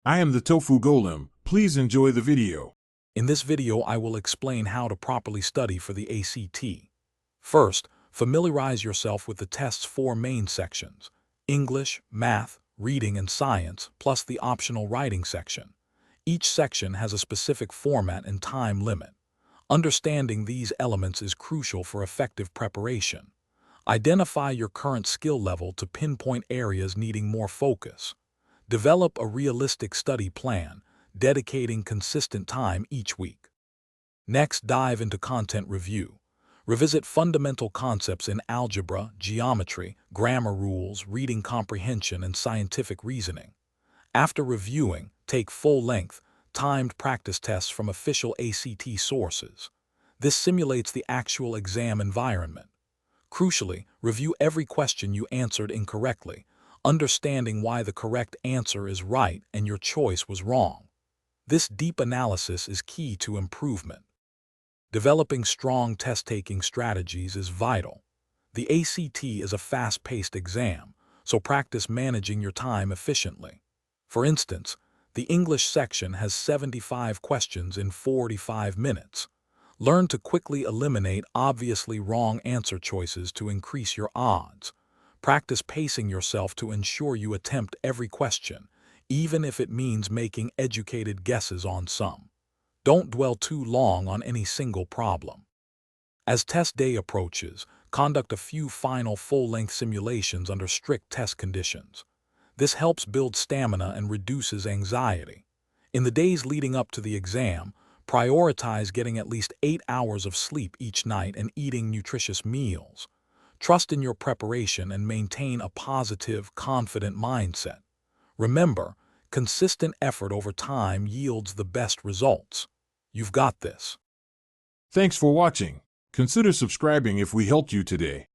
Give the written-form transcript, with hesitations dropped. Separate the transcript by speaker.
Speaker 1: I am the Tofu Golem. Please enjoy the video.
Speaker 2: In this video, I will explain how to properly study for the ACT. First, familiarize yourself with the test's four main sections: English, Math, Reading, and Science, plus the optional writing section. Each section has a specific format and time limit. Understanding these elements is crucial for effective preparation. Identify your current skill level to pinpoint areas needing more focus. Develop a realistic study plan, dedicating consistent time each week. Next, dive into content review. Revisit fundamental concepts in algebra, geometry, grammar rules, reading comprehension, and scientific reasoning. After reviewing, take full-length, timed practice tests from official ACT sources. This simulates the actual exam environment. Crucially, review every question you answered incorrectly, understanding why the correct answer is right and your choice was wrong. This deep analysis is key to improvement. Developing strong test-taking strategies is vital. The ACT is a fast-paced exam, so practice managing your time efficiently. For instance, the English section has 75 questions in 45 minutes. Learn to quickly eliminate obviously wrong answer choices to increase your odds. Practice pacing yourself to ensure you attempt every question, even if it means making educated guesses on some. Don't dwell too long on any single problem. As test day approaches, conduct a few final full-length simulations under strict test conditions. This helps build stamina and reduces anxiety. In the days leading up to the exam, prioritize getting at least 8 hours of sleep each night and eating nutritious meals. Trust in your preparation and maintain a positive, confident mindset. Remember, consistent effort over time yields the best results. You've got this.
Speaker 1: Thanks for watching. Consider subscribing if we helped you today.